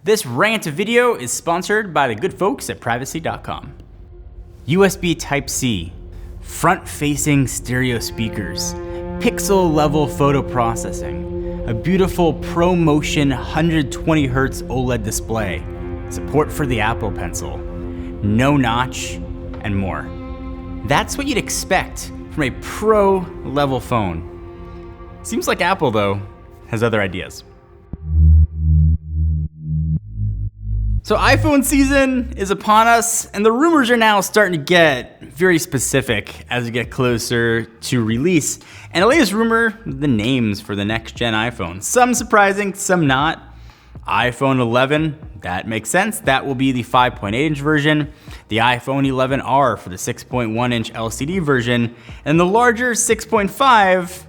This rant video is sponsored by the good folks at privacy.com. USB Type-C, front-facing stereo speakers, pixel-level photo processing, a beautiful ProMotion 120Hz OLED display, support for the Apple Pencil, no notch, and more. That's what you'd expect from a pro-level phone. Seems like Apple, though, has other ideas. So iPhone season is upon us, and the rumors are now starting to get very specific as we get closer to release. And the latest rumor, the names for the next gen iPhone. Some surprising, some not. iPhone 11, that makes sense. That will be the 5.8-inch version. The iPhone 11R for the 6.1-inch LCD version. And the larger 6.5,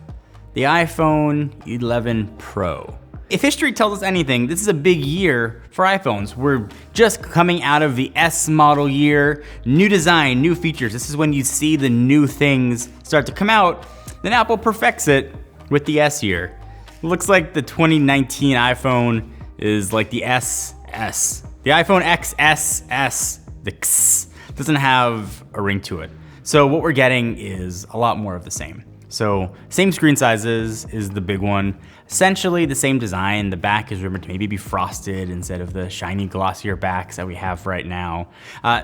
the iPhone 11 Pro. If history tells us anything, this is a big year for iPhones. We're just coming out of the S model year, new design, new features. This is when you see the new things start to come out. Then Apple perfects it with the S year. It looks like the 2019 iPhone is like the SS. The iPhone XSS, the X, doesn't have a ring to it. So what we're getting is a lot more of the same. So same screen sizes is the big one. Essentially the same design. The back is rumored to maybe be frosted instead of the shiny glossier backs that we have right now.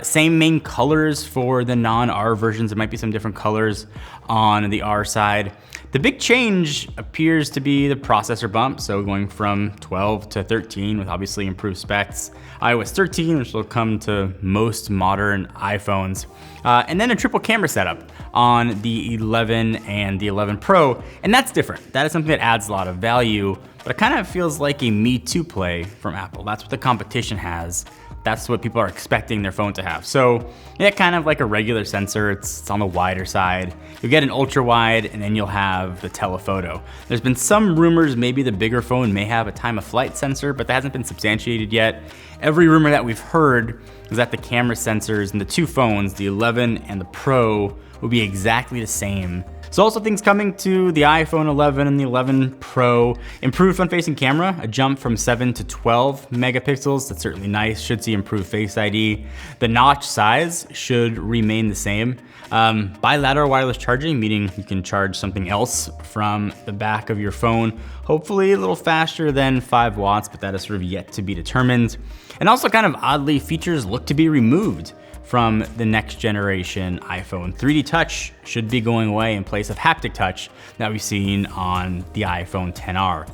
Same main colors for the non-R versions. There might be some different colors on the R side. The big change appears to be the processor bump, so going from 12 to 13 with obviously improved specs. iOS 13, which will come to most modern iPhones. And then a triple camera setup on the 11 and the 11 Pro, and that's different. That is something that adds a lot of value, but it kind of feels like a Me Too play from Apple. That's what the competition has. That's what people are expecting their phone to have. So yeah, kind of like a regular sensor, it's on the wider side. You'll get an ultra wide and then you'll have the telephoto. There's been some rumors maybe the bigger phone may have a time of flight sensor, but that hasn't been substantiated yet. Every rumor that we've heard is that the camera sensors in the two phones, the 11 and the Pro, will be exactly the same. So also things coming to the iPhone 11 and the 11 Pro. Improved front-facing camera, a jump from 7 to 12 megapixels. That's certainly nice. Should see improved Face ID. The notch size should remain the same. Bilateral wireless charging, meaning you can charge something else from the back of your phone. Hopefully a little faster than 5 watts, but that is sort of yet to be determined. And also kind of oddly, features look to be removed from the next generation iPhone. 3D Touch should be going away in place of haptic touch that we've seen on the iPhone XR.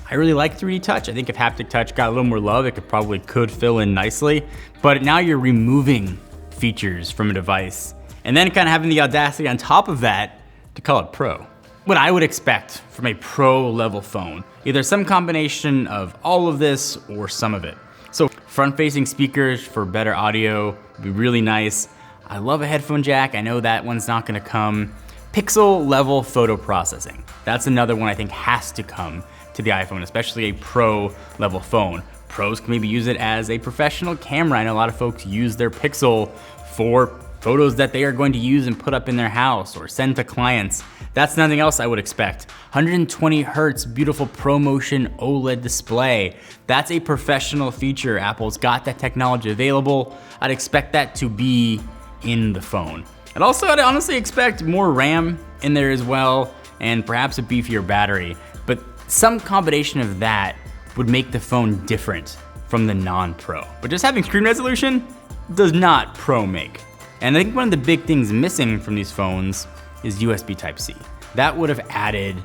I really like 3D Touch. I think if haptic touch got a little more love, it could fill in nicely. But now you're removing features from a device and then kind of having the audacity on top of that to call it Pro. What I would expect from a Pro level phone, either some combination of all of this or some of it. So front-facing speakers for better audio would be really nice. I love a headphone jack. I know that one's not gonna come. Pixel-level photo processing. That's another one I think has to come to the iPhone, especially a pro-level phone. Pros can maybe use it as a professional camera. I know a lot of folks use their Pixel for photos that they are going to use and put up in their house or send to clients. That's nothing else I would expect. 120 Hertz, beautiful ProMotion OLED display. That's a professional feature. Apple's got that technology available. I'd expect that to be in the phone. I'd honestly expect more RAM in there as well, and perhaps a beefier battery. But some combination of that would make the phone different from the non-Pro. But just having screen resolution does not Pro make. And I think one of the big things missing from these phones is USB Type-C. That would have added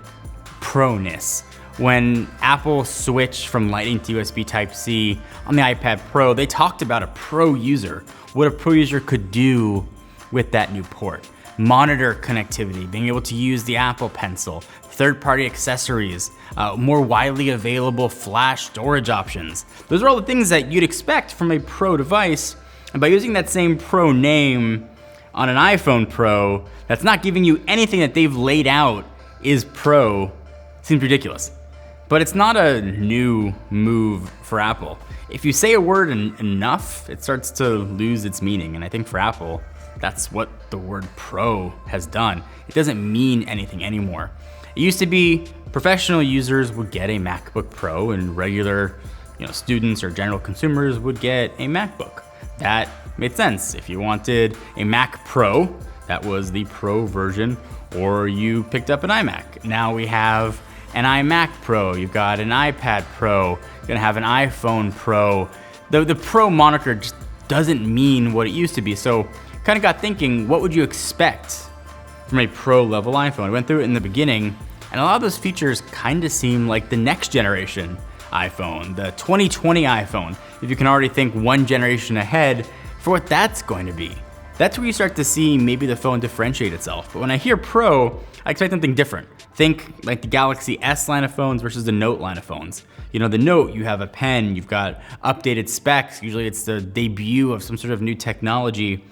pro-ness. When Apple switched from Lightning to USB Type-C on the iPad Pro, they talked about a pro user, what a pro user could do with that new port. Monitor connectivity, being able to use the Apple Pencil, third-party accessories, more widely available flash storage options. Those are all the things that you'd expect from a pro device. And by using that same Pro name on an iPhone Pro, that's not giving you anything that they've laid out is Pro, seems ridiculous. But it's not a new move for Apple. If you say a word enough, it starts to lose its meaning. And I think for Apple, that's what the word Pro has done. It doesn't mean anything anymore. It used to be professional users would get a MacBook Pro and regular students or general consumers would get a MacBook. That made sense. If you wanted a Mac Pro, that was the Pro version, or you picked up an iMac. Now we have an iMac Pro, you've got an iPad Pro, you're gonna have an iPhone Pro. The Pro moniker just doesn't mean what it used to be. So kind of got thinking, what would you expect from a Pro level iPhone? I went through it in the beginning, and a lot of those features kind of seem like the next generation iPhone, the 2020 iPhone, if you can already think one generation ahead for what that's going to be. That's where you start to see maybe the phone differentiate itself. But when I hear Pro, I expect something different. Think like the Galaxy S line of phones versus the Note line of phones. The Note, you have a pen, you've got updated specs, usually it's the debut of some sort of new technology.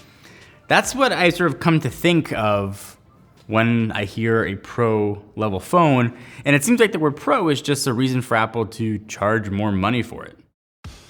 That's what I sort of come to think of when I hear a Pro level phone, and it seems like the word Pro is just a reason for Apple to charge more money for it.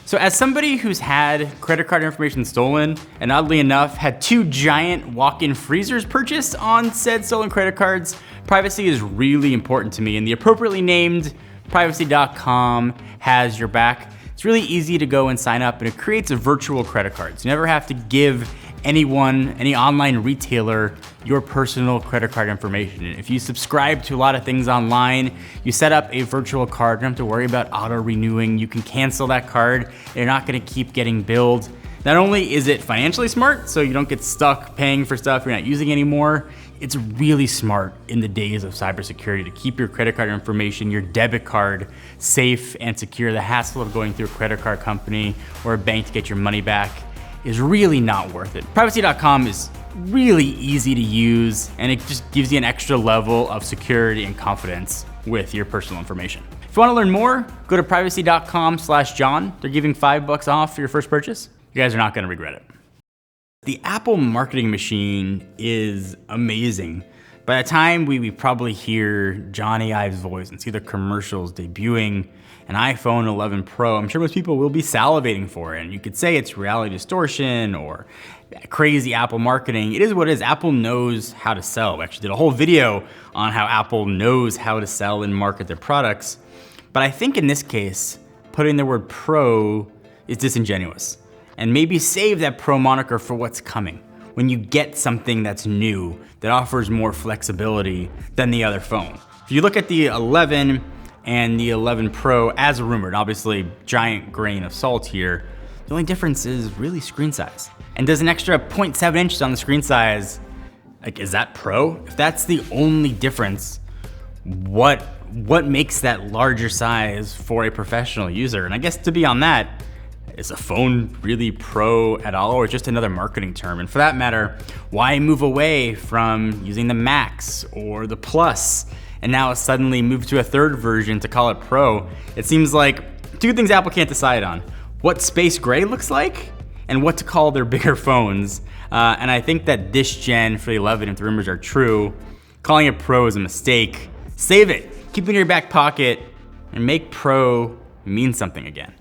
So as somebody who's had credit card information stolen, and oddly enough had 2 giant walk-in freezers purchased on said stolen credit cards, privacy is really important to me, and the appropriately named privacy.com has your back. It's really easy to go and sign up, and it creates a virtual credit cards. You never have to give anyone, any online retailer, your personal credit card information. If you subscribe to a lot of things online, you set up a virtual card, you don't have to worry about auto-renewing. You can cancel that card, and you're not gonna keep getting billed. Not only is it financially smart, so you don't get stuck paying for stuff you're not using anymore, it's really smart in the days of cybersecurity to keep your credit card information, your debit card, safe and secure. The hassle of going through a credit card company or a bank to get your money back is really not worth it. Privacy.com is really easy to use, and it just gives you an extra level of security and confidence with your personal information. If you want to learn more, go to privacy.com/John. They're giving $5 off for your first purchase. You guys are not going to regret it. The Apple marketing machine is amazing. By the time we probably hear Johnny Ive's voice and see the commercials debuting an iPhone 11 Pro, I'm sure most people will be salivating for it. And you could say it's reality distortion or crazy Apple marketing. It is what it is. Apple knows how to sell. We actually did a whole video on how Apple knows how to sell and market their products. But I think in this case, putting the word Pro is disingenuous. And maybe save that Pro moniker for what's coming. When you get something that's new, that offers more flexibility than the other phone. If you look at the 11 and the 11 Pro as rumored, obviously giant grain of salt here, the only difference is really screen size. And does an extra 0.7 inches on the screen size, like, is that Pro? If that's the only difference, what makes that larger size for a professional user? And I guess to be on that, is a phone really Pro at all, or just another marketing term? And for that matter, why move away from using the Max or the Plus and now suddenly move to a third version to call it Pro? It seems like 2 things Apple can't decide on: what space gray looks like and what to call their bigger phones. And I think that this gen for the 11, if the rumors are true, calling it Pro is a mistake. Save it, keep it in your back pocket, and make Pro mean something again.